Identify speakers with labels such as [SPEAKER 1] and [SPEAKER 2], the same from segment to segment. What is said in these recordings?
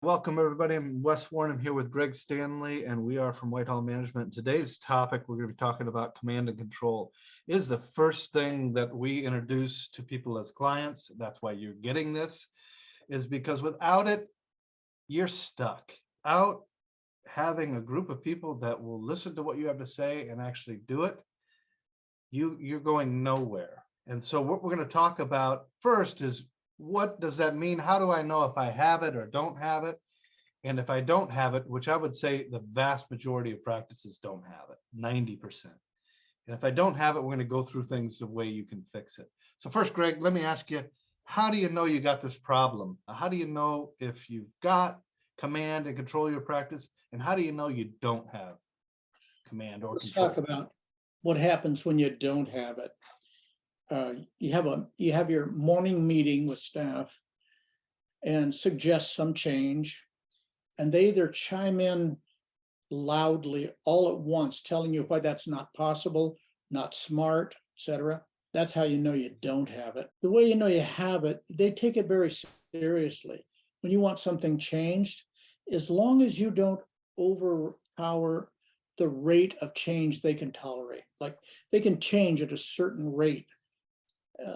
[SPEAKER 1] Welcome, everybody. I'm Wes Warren. I'm here with Greg Stanley, and we are from Whitehall Management. Today's topic, we're going to be talking about command and control. Is the first thing that we introduce to people as clients. That's why you're getting this, is because without it, you're stuck. Out having a group of people that will listen to what you have to say and actually do it, you're going nowhere. And so what we're going to talk about first is, what does that mean? How do I know if I have it or don't have it? And if I don't have it, which I would say the vast majority of practices don't have it, 90%. And if I don't have it, we're going to go through things the way you can fix it. So first, Greg, let me ask you, how do you know you got this problem? How do you know if you've got command and control of your practice? And how do you know you don't have command or
[SPEAKER 2] Let's
[SPEAKER 1] control?
[SPEAKER 2] talk about what happens when you don't have it. You have your morning meeting with staff and suggest some change, and they either chime in loudly all at once, telling you why that's not possible, not smart, etc. That's how you know you don't have it. The way you know you have it, they take it very seriously. When you want something changed, as long as you don't overpower the rate of change they can tolerate, like they can change at a certain rate.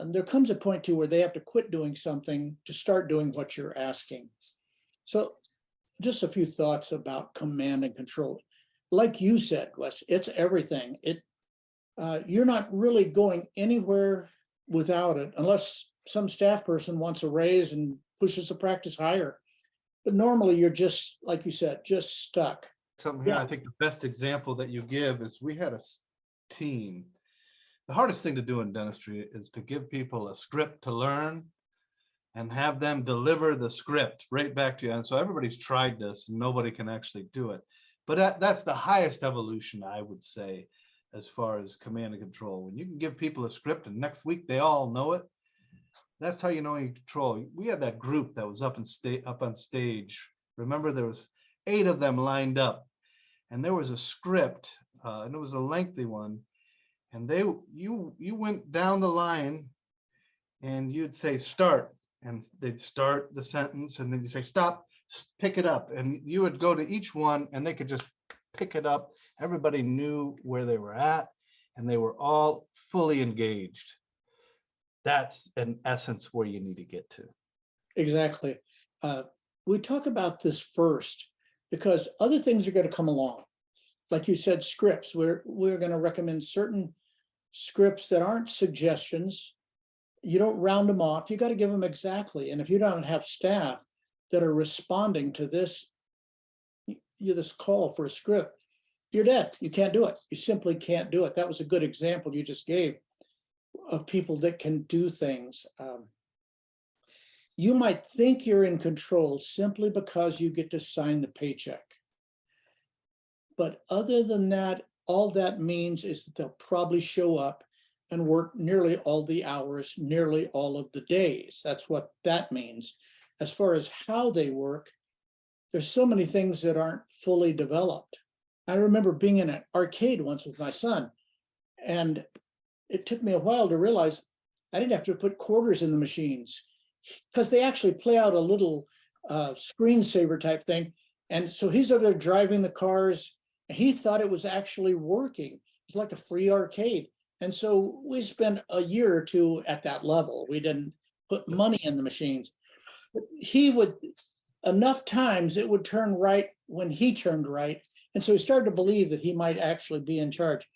[SPEAKER 2] There comes a point too where they have to quit doing something to start doing what you're asking. So just a few thoughts about command and control. Like you said, Wes, it's everything. You're not really going anywhere without it, unless some staff person wants a raise and pushes the practice higher. But normally you're just, like you said, just stuck.
[SPEAKER 1] Something here, I think the best example that you give is, we had a team. The hardest thing to do in dentistry is to give people a script to learn and have them deliver the script right back to you. And so everybody's tried this and nobody can actually do it. But that's the highest evolution, I would say, as far as command and control. When you can give people a script and next week they all know it, that's how you know you control. We had that group that was up on stage. Remember, there was 8 of them lined up, and there was a script, and it was a lengthy one. And you went down the line and you'd say start, and they'd start the sentence, and then you say stop, pick it up, and you would go to each one and they could just pick it up. Everybody knew where they were at and they were all fully engaged. That's in essence where you need to get to.
[SPEAKER 2] Exactly. We talk about this first because other things are going to come along. Like you said, scripts. We're going to recommend certain scripts that aren't suggestions. You don't round them off. You got to give them exactly. And if you don't have staff that are responding to this call for a script, you're dead. You can't do it. You simply can't do it. That was a good example you just gave of people that can do things. You might think you're in control simply because you get to sign the paycheck. But other than that, all that means is that they'll probably show up and work nearly all the hours, nearly all of the days. That's what that means. As far as how they work, there's so many things that aren't fully developed. I remember being in an arcade once with my son, and it took me a while to realize I didn't have to put quarters in the machines, because they actually play out a little screensaver type thing. And so he's over there driving the cars, and he thought it was actually working. It's like a free arcade. And so we spent a year or two at that level. We didn't put money in the machines. But he would, enough times it would turn right when he turned right. And so he started to believe that he might actually be in charge.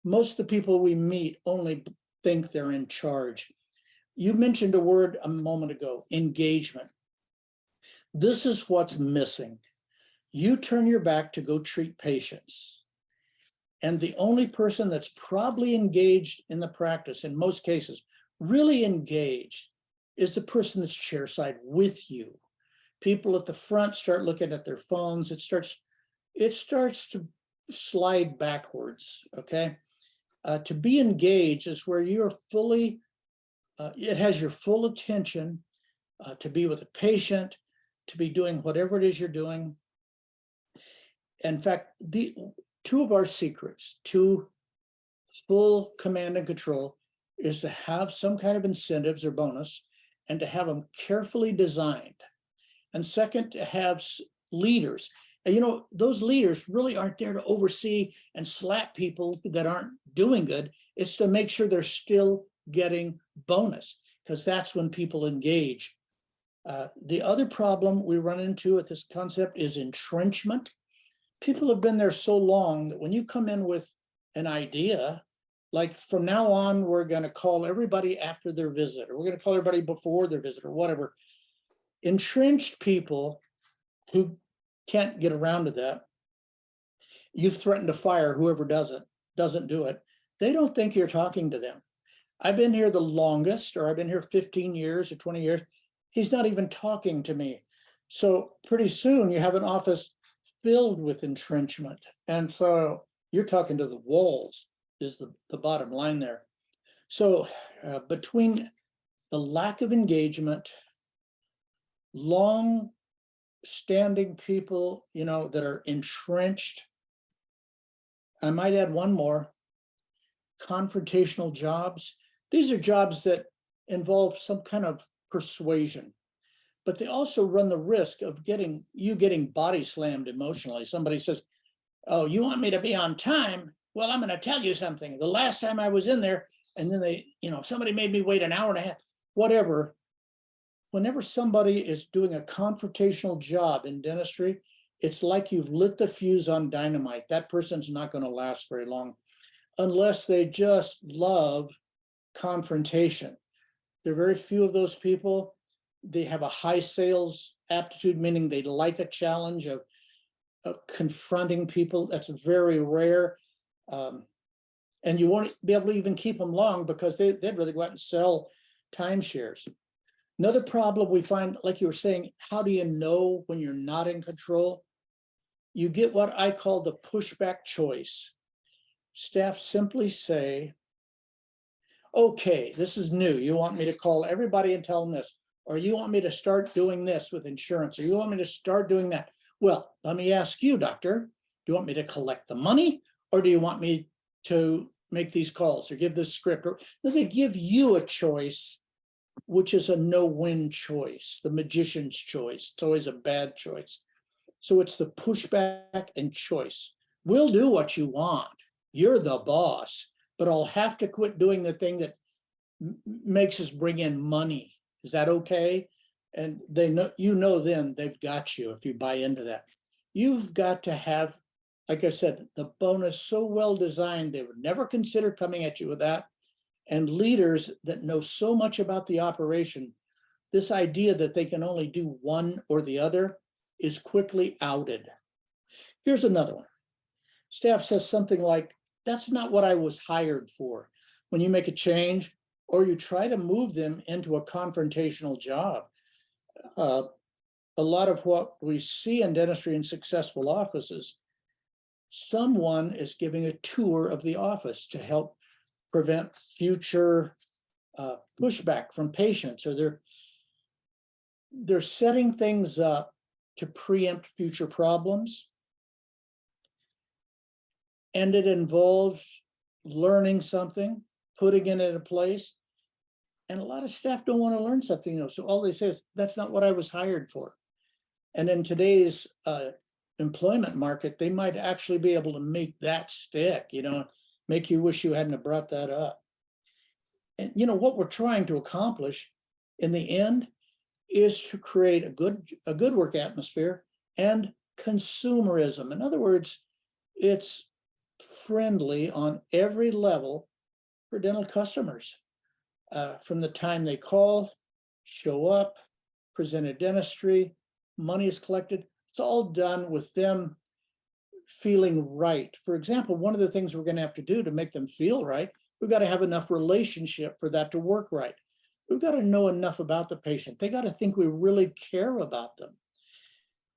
[SPEAKER 2] Most of the people we meet only think they're in charge. You mentioned a word a moment ago, engagement. This is what's missing. You turn your back to go treat patients, and the only person that's probably engaged in the practice, in most cases, really engaged, is the person that's chairside with you. People at the front start looking at their phones. It starts to slide backwards, okay? To be engaged is where you're fully, it has your full attention, to be with a patient, to be doing whatever it is you're doing. In fact, the 2 of our secrets to full command and control is to have some kind of incentives or bonus, and to have them carefully designed. And second, to have leaders. And you know, those leaders really aren't there to oversee and slap people that aren't doing good. It's to make sure they're still getting bonus, because that's when people engage. The other problem we run into at this concept is entrenchment. People have been there so long that when you come in with an idea, like from now on, we're going to call everybody after their visit, or we're going to call everybody before their visit, or whatever. Entrenched people who can't get around to that, you've threatened to fire whoever doesn't do it. They don't think you're talking to them. I've been here the longest, or I've been here 15 years or 20 years. He's not even talking to me. So pretty soon you have an office filled with entrenchment. And so you're talking to the walls is the bottom line there. So between the lack of engagement, long standing people, you know, that are entrenched. I might add one more, confrontational jobs. These are jobs that involve some kind of persuasion, but they also run the risk of getting body slammed emotionally. Somebody says, oh, you want me to be on time? Well, I'm going to tell you something. The last time I was in there, and then they, you know, somebody made me wait an hour and a half, whatever. Whenever somebody is doing a confrontational job in dentistry, it's like you've lit the fuse on dynamite. That person's not going to last very long unless they just love confrontation. There are very few of those people. They have a high sales aptitude, meaning they like a challenge of confronting people. That's very rare. And you won't be able to even keep them long because they'd rather go out and sell timeshares. Another problem we find, like you were saying, how do you know when you're not in control? You get what I call the pushback choice. Staff simply say, okay, this is new. You want me to call everybody and tell them this, or you want me to start doing this with insurance, or you want me to start doing that. Well, let me ask you, doctor, do you want me to collect the money, or do you want me to make these calls or give this script? Or they give you a choice, which is a no-win choice, the magician's choice. It's always a bad choice. So it's the pushback and choice. We'll do what you want. You're the boss, but I'll have to quit doing the thing that makes us bring in money. Is that okay? And they know, you know, then they've got you if you buy into that. You've got to have, like I said, the bonus so well designed, they would never consider coming at you with that. And leaders that know so much about the operation, this idea that they can only do one or the other is quickly outed. Here's another one. Staff says something like, that's not what I was hired for. When you make a change or you try to move them into a confrontational job, a lot of what we see in dentistry in successful offices, someone is giving a tour of the office to help prevent future pushback from patients, or they're setting things up to preempt future problems. And it involves learning something, putting it in a place. And a lot of staff don't want to learn something, you know, so all they say is, that's not what I was hired for. And in today's employment market, they might actually be able to make that stick, you know, make you wish you hadn't have brought that up. And you know, what we're trying to accomplish in the end is to create a good work atmosphere and consumerism. In other words, it's friendly on every level for dental customers. From the time they call, show up, present a dentistry, money is collected, it's all done with them feeling right. For example, one of the things we're going to have to do to make them feel right, we've got to have enough relationship for that to work right. We've got to know enough about the patient. They got to think we really care about them.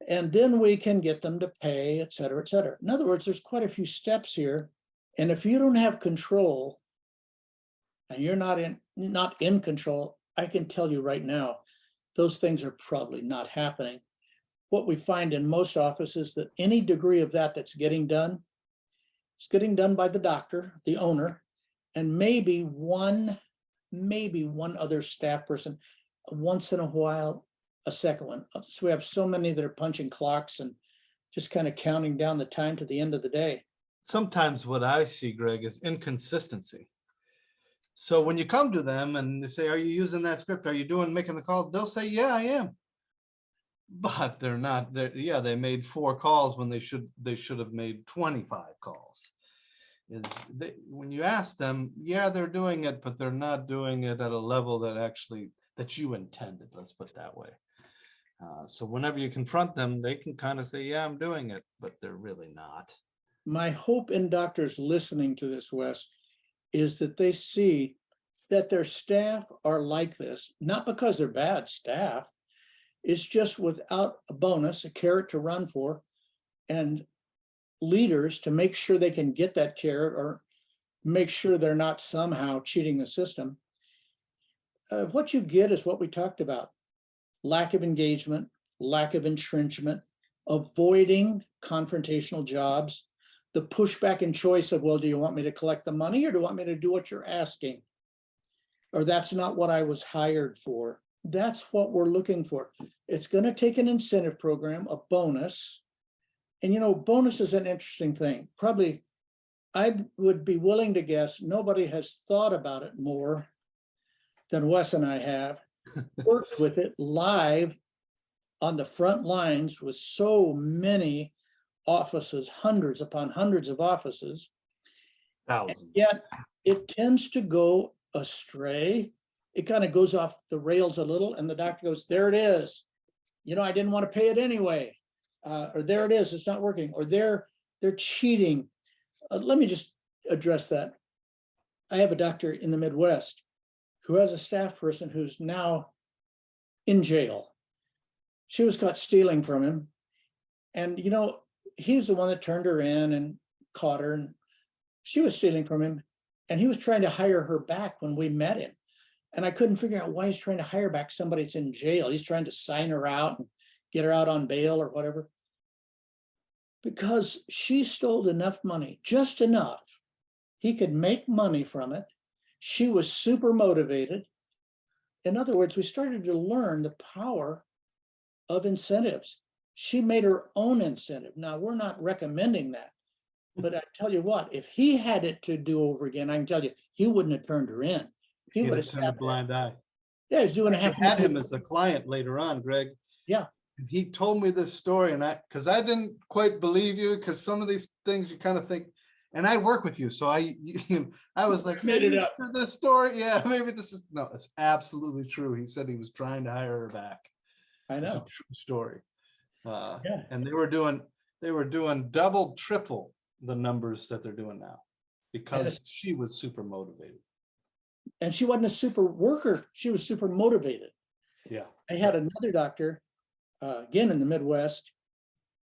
[SPEAKER 2] And then we can get them to pay, et cetera, et cetera. In other words, there's quite a few steps here. And if you don't have control and you're not in control, I can tell you right now, those things are probably not happening. What we find in most offices, that any degree of that's getting done, it's getting done by the doctor, the owner, and maybe one other staff person once in a while a second one. So we have so many that are punching clocks and just kind of counting down the time to the end of the day.
[SPEAKER 1] Sometimes what I see, Greg, is inconsistency. So when you come to them and they say, are you using that script? Are you making the calls? They'll say, yeah, I am. But they're not, yeah, they made 4 calls when they should have made 25 calls. When you ask them, yeah, they're doing it, but they're not doing it at a level that you intended, let's put it that way. So whenever you confront them, they can kind of say, yeah, I'm doing it, but they're really not.
[SPEAKER 2] My hope in doctors listening to this, Wes, is that they see that their staff are like this, not because they're bad staff. It's just without a bonus, a carrot to run for, and leaders to make sure they can get that carrot or make sure they're not somehow cheating the system. What you get is what we talked about: lack of engagement, lack of entrenchment, avoiding confrontational jobs, the pushback and choice of, well, do you want me to collect the money or do you want me to do what you're asking? Or that's not what I was hired for. That's what we're looking for. It's going to take an incentive program, a bonus. And, bonus is an interesting thing. Probably, I would be willing to guess nobody has thought about it more than Wes and I have, worked with it live on the front lines with so many offices, hundreds upon hundreds of offices.
[SPEAKER 1] Thousands.
[SPEAKER 2] Yet it tends to go astray. It kind of goes off the rails a little, and the doctor goes, there it is. I didn't want to pay it anyway. Or there it is, it's not working. Or they're cheating. Let me just address that. I have a doctor in the Midwest who has a staff person who's now in jail. She was caught stealing from him. And, he was the one that turned her in and caught her. And she was stealing from him. And he was trying to hire her back when we met him. And I couldn't figure out why he's trying to hire back somebody that's in jail. He's trying to sign her out and get her out on bail or whatever. Because she stole enough money, just enough. He could make money from it. She was super motivated. In other words, we started to learn the power of incentives. She made her own incentive. Now, we're not recommending that. But I tell you what, if he had it to do over again, I can tell you, he wouldn't have turned her in. He would have
[SPEAKER 1] turned a blind eye.
[SPEAKER 2] Yeah, he's doing
[SPEAKER 1] I had him as a client later on, Greg.
[SPEAKER 2] Yeah.
[SPEAKER 1] And he told me this story, and because I didn't quite believe you, because some of these things you kind of think, and I work with you, so I was like,
[SPEAKER 2] made it up.
[SPEAKER 1] This story, yeah, maybe this is no, it's absolutely true. He said he was trying to hire her back.
[SPEAKER 2] I know.
[SPEAKER 1] It's a true story.
[SPEAKER 2] Yeah.
[SPEAKER 1] And they were doing double, triple the numbers that they're doing now because she was super motivated.
[SPEAKER 2] And she wasn't a super worker. She was super motivated.
[SPEAKER 1] Yeah.
[SPEAKER 2] I had another doctor, again in the Midwest.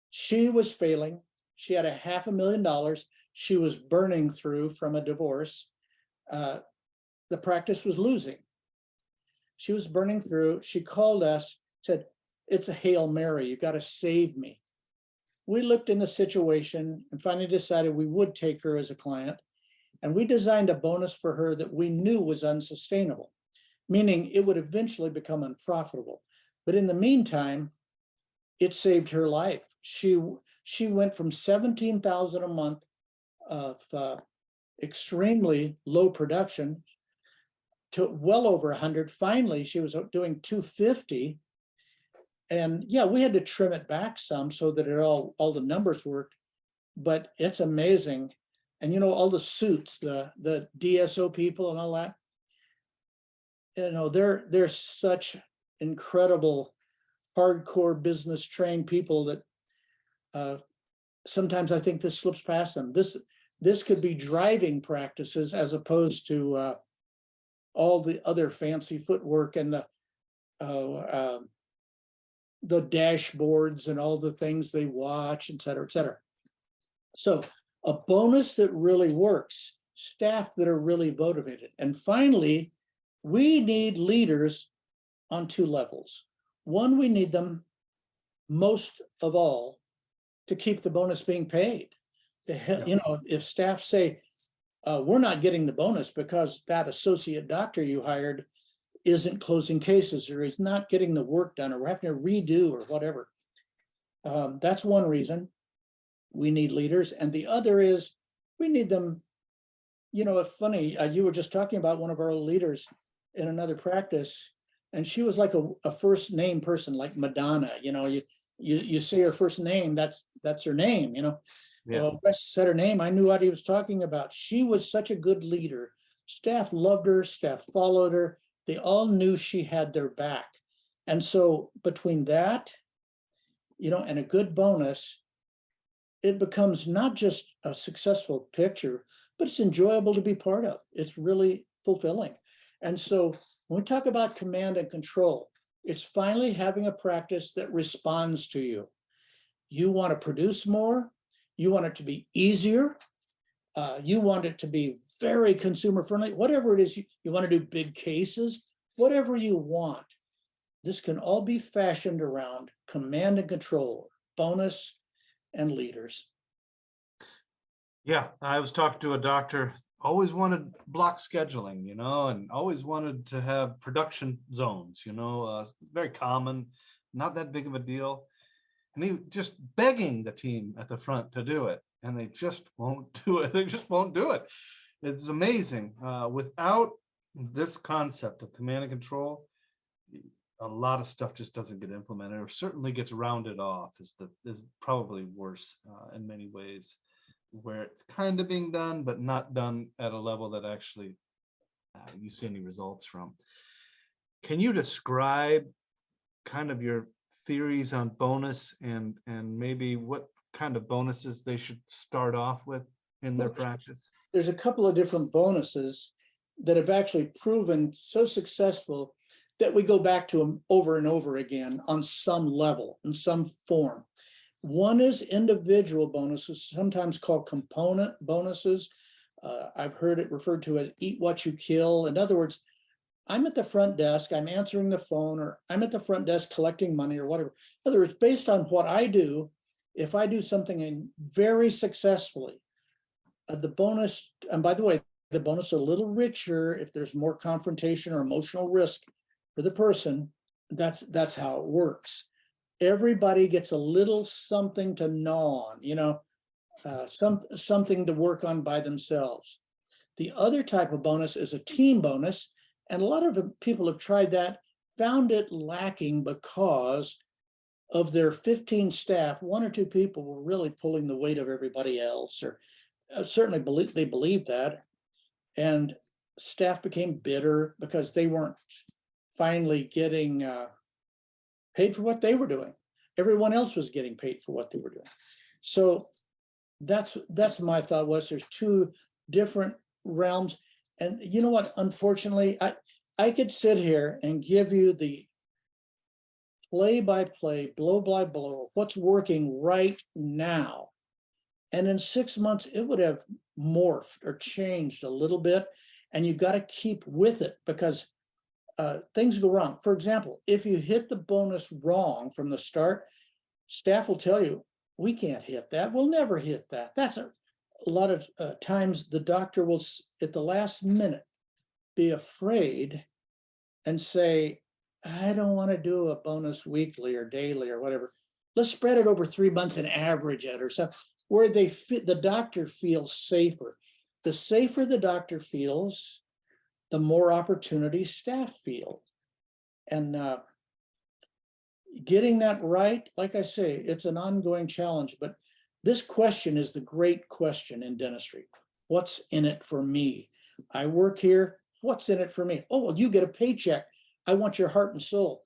[SPEAKER 2] She was failing. She had $500,000. She was burning through from a divorce. The practice was losing. She was burning through. She called us, said, it's a Hail Mary. You got to save me. We looked in the situation and finally decided we would take her as a client. And we designed a bonus for her that we knew was unsustainable, meaning it would eventually become unprofitable. But in the meantime, it saved her life. She went from $17,000 a month of extremely low production to well over 100. Finally, she was doing 250. And yeah, we had to trim it back some so that all the numbers worked, but it's amazing. And all the suits, the DSO people and all that, they're such incredible, hardcore business trained people that sometimes I think this slips past them. This could be driving practices as opposed to all the other fancy footwork and the dashboards and all the things they watch, et cetera, et cetera. So a bonus that really works, staff that are really motivated. And finally, we need leaders on 2 levels. One, we need them most of all to keep the bonus being paid. If staff say, we're not getting the bonus because that associate doctor you hired isn't closing cases, or is not getting the work done, or we're having to redo or whatever. That's one reason we need leaders. And the other is we need them. It's funny, you were just talking about one of our leaders in another practice, and she was like a first name person, like Madonna. You say her first name, that's her name.
[SPEAKER 1] Yeah.
[SPEAKER 2] Wes said her name, I knew what he was talking about. She was such a good leader. Staff loved her, staff followed her. They all knew she had their back. And so between that, and a good bonus, it becomes not just a successful picture, but it's enjoyable to be part of. It's really fulfilling. And so when we talk about command and control, it's finally having a practice that responds to you. You want to produce more. You want it to be easier. You want it to be very consumer friendly, whatever it is. You want to do big cases, whatever you want. This can all be fashioned around command and control, bonus, and leaders.
[SPEAKER 1] Yeah, I was talking to a doctor, always wanted block scheduling, and always wanted to have production zones, very common, not that big of a deal. And he just begging the team at the front to do it, and they just won't do it. They just won't do it. It's amazing. Without this concept of command and control, a lot of stuff just doesn't get implemented, or certainly gets rounded off. Is probably worse in many ways, where it's kind of being done, but not done at a level that actually you see any results from. Can you describe kind of your theories on bonus and maybe what kind of bonuses they should start off with in their practice?
[SPEAKER 2] There's a couple of different bonuses that have actually proven so successful that we go back to them over and over again on some level, in some form. One is individual bonuses, sometimes called component bonuses. I've heard it referred to as eat what you kill. In other words, I'm at the front desk, I'm answering the phone, or I'm at the front desk collecting money or whatever. In other words, based on what I do, if I do something very successfully, the bonus, and by the way, the bonus is a little richer if there's more confrontation or emotional risk for the person. That's how it works. Everybody gets a little something to gnaw on, something to work on by themselves. The other type of bonus is a team bonus. And a lot of people have tried that, found it lacking because of their 15 staff, 1 or 2 people were really pulling the weight of everybody else, or certainly they believed that. And staff became bitter because they weren't finally getting paid for what they were doing. Everyone else was getting paid for what they were doing. So that's my thought was there's 2 different realms. And you know what, unfortunately, I could sit here and give you the play-by-play, blow-by-blow, what's working right now. And in 6 months, it would have morphed or changed a little bit. And you got to keep with it because things go wrong. For example, if you hit the bonus wrong from the start, staff will tell you, we can't hit that. We'll never hit that. That's a lot of times the doctor will, at the last minute, be afraid and say, I don't want to do a bonus weekly or daily or whatever. Let's spread it over 3 months and average it or something, where the doctor feels safer. The safer the doctor feels, the more opportunity staff feel. And getting that right, like I say, it's an ongoing challenge, but this question is the great question in dentistry. What's in it for me? I work here. What's in it for me? Oh, well, you get a paycheck. I want your heart and soul.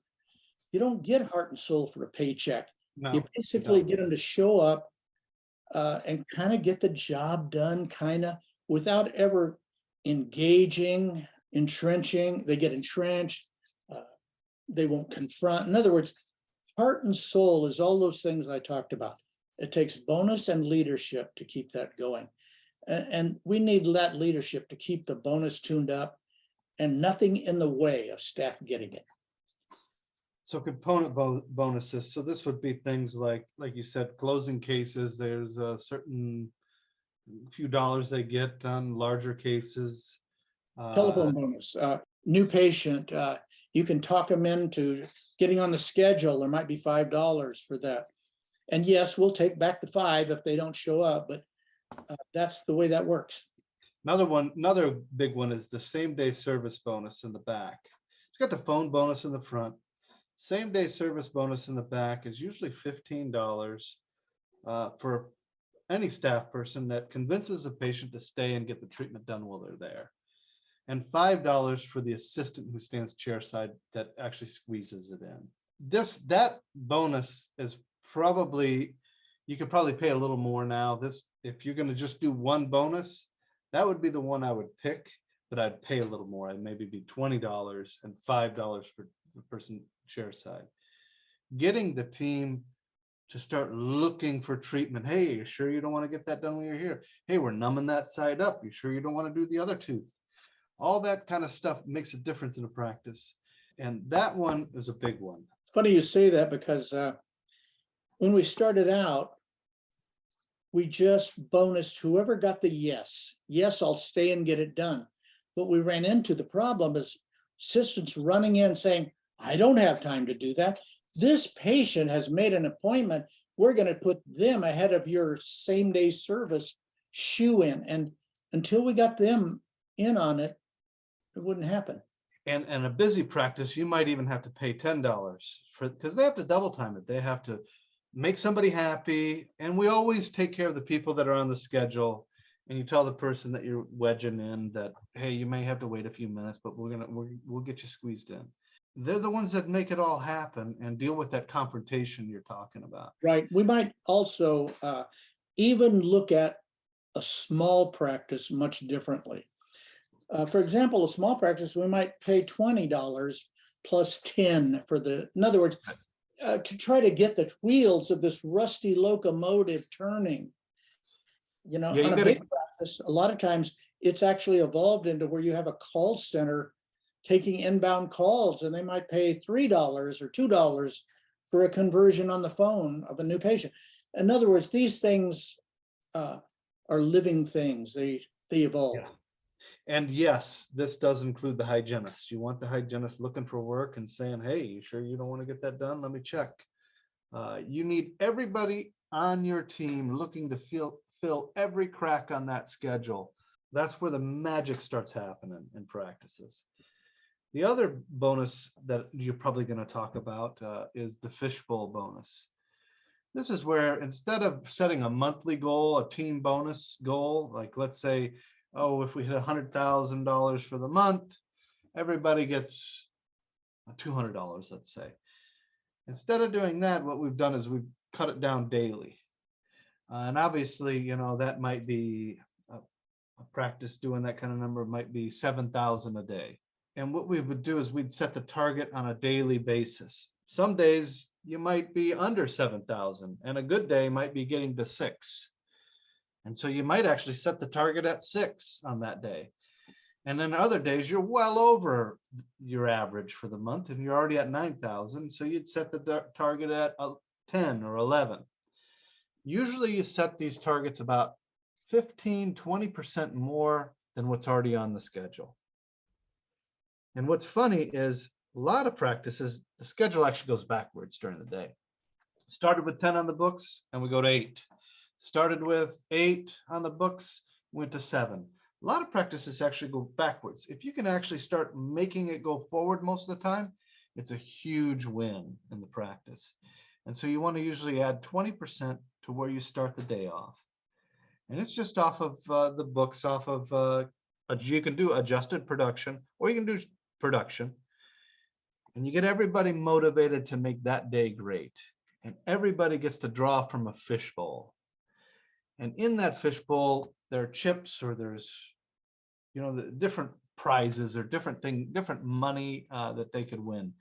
[SPEAKER 2] You don't get heart and soul for a paycheck.
[SPEAKER 1] No,
[SPEAKER 2] you basically get them to show up and kind of get the job done, kind of without ever engaging, entrenching. They get entrenched. They won't confront. In other words, heart and soul is all those things I talked about. It takes bonus and leadership to keep that going. And we need that leadership to keep the bonus tuned up and nothing in the way of staff getting it.
[SPEAKER 1] So component bonuses. So this would be things like you said, closing cases. There's a certain few dollars they get on larger cases.
[SPEAKER 2] Telephone bonus, new patient, You can talk them into getting on the schedule. There might be $5 for that. And yes, we'll take back the 5 if they don't show up, but that's the way that works.
[SPEAKER 1] Another big one is the same day service bonus in the back. It's got the phone bonus in the front. Same day service bonus in the back is usually $15 for any staff person that convinces a patient to stay and get the treatment done while they're there. And $5 for the assistant who stands chairside that actually squeezes it in. That bonus is probably, you could probably pay a little more now. If you're going to just do one bonus, that would be the one I would pick, but I'd pay a little more. I'd maybe be $20 and $5 for the person chairside. Getting the team to start looking for treatment. Hey, you sure you don't want to get that done when you're here? Hey, we're numbing that side up. You sure you don't want to do the other tooth? All that kind of stuff makes a difference in a practice. And that one is a big one.
[SPEAKER 2] Funny you say that, because when we started out, we just bonused whoever got the yes. Yes, I'll stay and get it done. But we ran into the problem is assistants running in saying, I don't have time to do that. This patient has made an appointment. We're going to put them ahead of your same day service shoe in. And until we got them in on it, it wouldn't happen.
[SPEAKER 1] And a busy practice, you might even have to pay $10 because they have to double time it. They have to make somebody happy. And we always take care of the people that are on the schedule. And you tell the person that you're wedging in that, hey, you may have to wait a few minutes, but we'll get you squeezed in. They're the ones that make it all happen and deal with that confrontation you're talking about.
[SPEAKER 2] Right. We might also even look at a small practice much differently. For example, a small practice, we might pay $20 plus 10 for in other words, to try to get the wheels of this rusty locomotive turning. On a big practice, a lot of times it's actually evolved into where you have a call center taking inbound calls, and they might pay $3 or $2 for a conversion on the phone of a new patient. In other words, these things are living things. They evolve.
[SPEAKER 1] Yeah. And yes, this does include the hygienist. You want the hygienist looking for work and saying, hey, you sure you don't want to get that done? Let me check. You need everybody on your team looking to fill every crack on that schedule. That's where the magic starts happening in practices. The other bonus that you're probably going to talk about is the fishbowl bonus. This is where instead of setting a monthly goal, a team bonus goal, like let's say, oh, if we hit $100,000 for the month, everybody gets $200, let's say. Instead of doing that, what we've done is we've cut it down daily. And obviously, that might be a practice doing that kind of number might be 7,000 a day. And what we would do is we'd set the target on a daily basis. Some days you might be under 7,000 and a good day might be getting to 6. And so you might actually set the target at 6 on that day. And then other days you're well over your average for the month and you're already at 9,000. So you'd set the target at 10 or 11. Usually you set these targets about 15, 20% more than what's already on the schedule. And what's funny is a lot of practices, the schedule actually goes backwards during the day. Started with 10 on the books and we go to 8. Started with 8 on the books, went to 7. A lot of practices actually go backwards. If you can actually start making it go forward most of the time, it's a huge win in the practice. And so you want to usually add 20% to where you start the day off. And it's just off of the books, off of, you can do adjusted production or you can do production. And you get everybody motivated to make that day great. And everybody gets to draw from a fishbowl. And in that fishbowl, there are chips or there's, the different prizes or different money that they could win.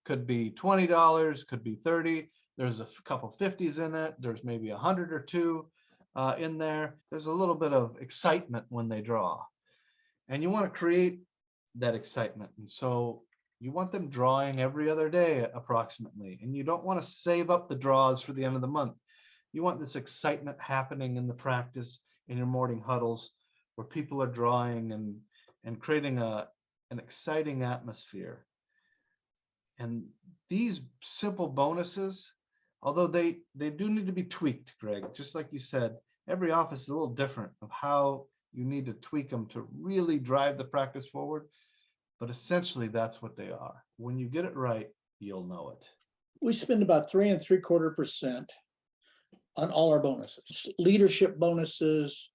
[SPEAKER 1] Could be $20, could be 30. There's a couple 50s in it. There's maybe 100 or 2 in there. There's a little bit of excitement when they draw. And you want to create that excitement. And so you want them drawing every other day approximately. And you don't want to save up the draws for the end of the month. You want this excitement happening in the practice in your morning huddles where people are drawing and creating an exciting atmosphere. And these simple bonuses, although they do need to be tweaked, Greg, just like you said, every office is a little different of how you need to tweak them to really drive the practice forward. But essentially, that's what they are. When you get it right, you'll know it.
[SPEAKER 2] We spend about 3.75% on all our bonuses, leadership bonuses,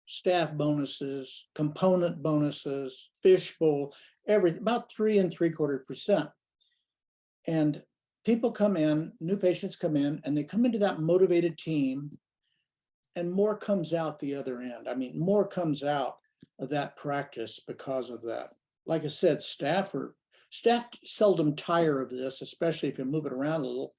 [SPEAKER 2] staff bonuses, component bonuses, fishbowl, everything, about 3.75%. And people come in, new patients come in, and they come into that motivated team, and more comes out the other end. I mean, more comes out of that practice because of that. Like I said, staff seldom tire of this, especially if you move it around a little.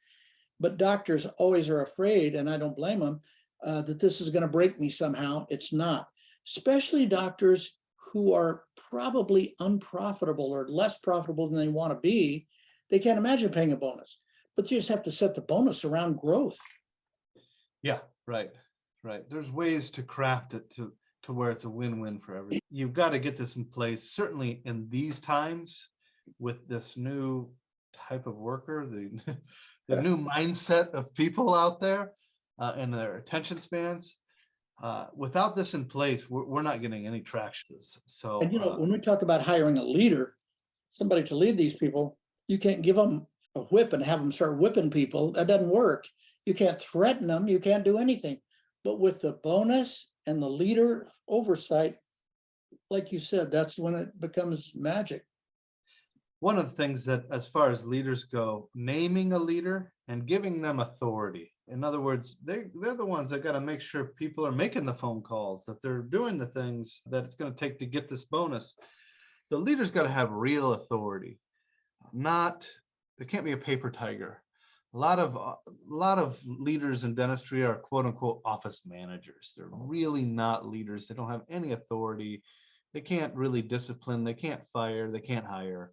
[SPEAKER 2] But doctors always are afraid, and I don't blame them, that this is going to break me somehow. It's not. Especially doctors who are probably unprofitable or less profitable than they want to be. They can't imagine paying a bonus, but you just have to set the bonus around growth.
[SPEAKER 1] Yeah, right. There's ways to craft it to where it's a win-win for everyone. You've got to get this in place, certainly in these times with this new type of worker, the new mindset of people out there and their attention spans. Without this in place, we're not getting any traction. So,
[SPEAKER 2] and when we talk about hiring a leader, somebody to lead these people, you can't give them a whip and have them start whipping people. That doesn't work. You can't threaten them. You can't do anything. But with the bonus and the leader oversight, like you said, that's when it becomes magic.
[SPEAKER 1] One of the things that, as far as leaders go, naming a leader and giving them authority. In other words, they're the ones that got to make sure people are making the phone calls, that they're doing the things that it's going to take to get this bonus. The leader's got to have real authority. It can't be a paper tiger. A lot of leaders in dentistry are quote unquote office managers. They're really not leaders. They don't have any authority. They can't really discipline. They can't fire. They can't hire.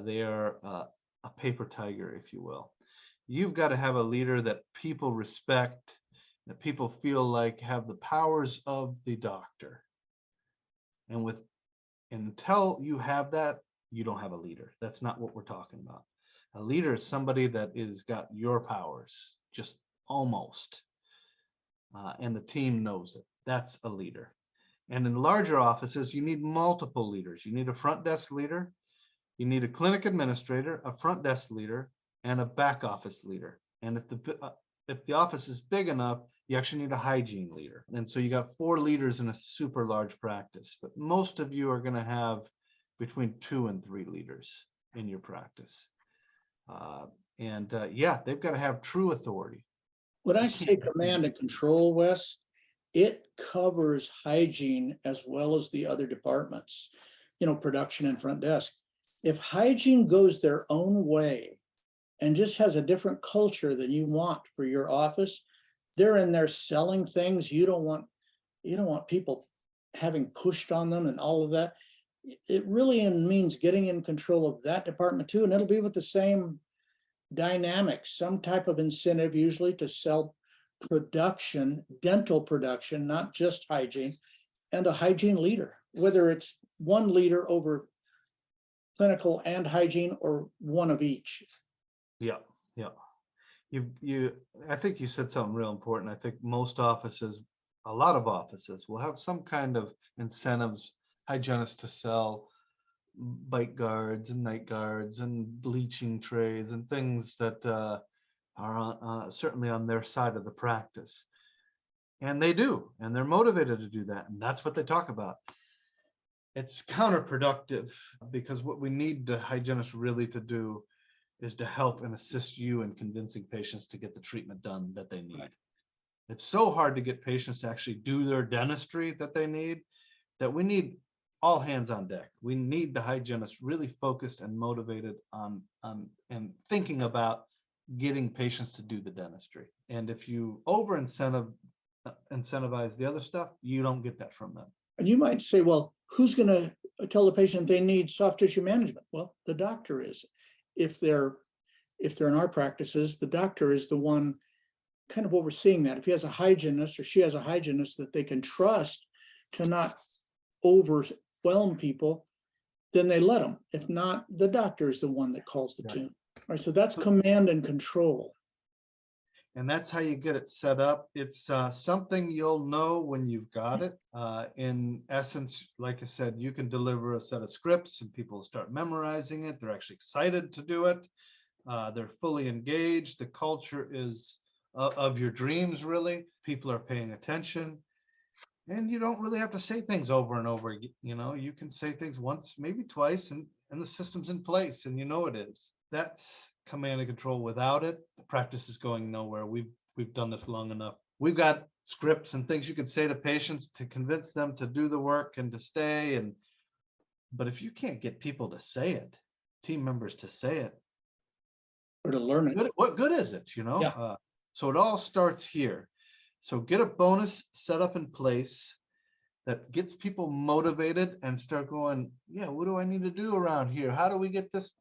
[SPEAKER 1] They are a paper tiger, if you will. You've got to have a leader that people respect, that people feel like have the powers of the doctor. And until you have that, you don't have a leader. That's not what we're talking about. A leader is somebody that is got your powers, just almost. And the team knows it. That's a leader. And in larger offices, you need multiple leaders. You need a front desk leader. You need a clinic administrator, a front desk leader, and a back office leader. And if the office is big enough, you actually need a hygiene leader. And so you got 4 leaders in a super large practice. But most of you are going to have between 2 and 3 leaders in your practice. Yeah, they've got to have true authority.
[SPEAKER 2] When I say command and control, Wes, it covers hygiene as well as the other departments, production and front desk. If hygiene goes their own way and just has a different culture than you want for your office, they're in there selling things. You don't want people having pushed on them and all of that. It really means getting in control of that department too. And it'll be with the same dynamics, some type of incentive, usually to sell production, dental production, not just hygiene, and a hygiene leader, whether it's one leader over clinical and hygiene or one of each.
[SPEAKER 1] Yeah. I think you said something real important. I think a lot of offices will have some kind of incentives, hygienists to sell bite guards and night guards and bleaching trays and things that are certainly on their side of the practice. And they do, and they're motivated to do that. And that's what they talk about. It's counterproductive because what we need the hygienist really to do is to help and assist you in convincing patients to get the treatment done that they need. Right. It's so hard to get patients to actually do their dentistry that they need, that we need all hands on deck. We need the hygienist really focused and motivated on and thinking about getting patients to do the dentistry. And if you incentivize the other stuff, you don't get that from them.
[SPEAKER 2] And you might say, well, who's going to tell the patient they need soft tissue management? Well, the doctor is. If they're in our practices, the doctor is the one, kind of what we're seeing that. If he has a hygienist or she has a hygienist that they can trust to not overwhelm people, then they let them. If not, the doctor is the one that calls the
[SPEAKER 1] Right.
[SPEAKER 2] tune. All right, so that's command and control.
[SPEAKER 1] And that's how you get it set up. It's something you'll know when you've got it. In essence, like I said, you can deliver a set of scripts and people start memorizing it. They're actually excited to do it. They're fully engaged. The culture is of your dreams, really. People are paying attention. And you don't really have to say things over and over. You can say things once, maybe twice, and the system's in place and you know it is. That's command and control. Without it, the practice is going nowhere. We've done this long enough. We've got scripts and things you could say to patients to convince them to do the work and to stay. But if you can't get people to say it, team members to say it,
[SPEAKER 2] Or to learn it.
[SPEAKER 1] what good is it?
[SPEAKER 2] Yeah.
[SPEAKER 1] So it all starts here. So get a bonus set up in place that gets people motivated and start going, yeah, what do I need to do around here? How do we get this?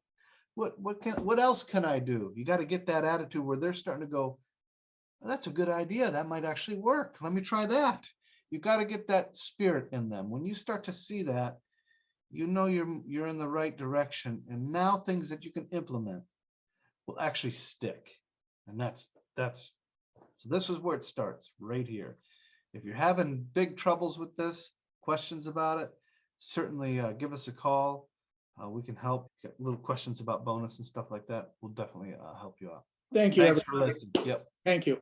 [SPEAKER 1] What else can I do? You got to get that attitude where they're starting to go, well, that's a good idea. That might actually work. Let me try that. You got to get that spirit in them. When you start to see that, you know you're in the right direction. And now things that you can implement will actually stick. And so this is where it starts, right here. If you're having big troubles with this, questions about it, certainly give us a call. We can help. Get little questions about bonus and stuff like that. We'll definitely help you out.
[SPEAKER 2] Thank you.
[SPEAKER 1] Thanks
[SPEAKER 2] everyone.
[SPEAKER 1] for listening. Yep.
[SPEAKER 2] Thank you.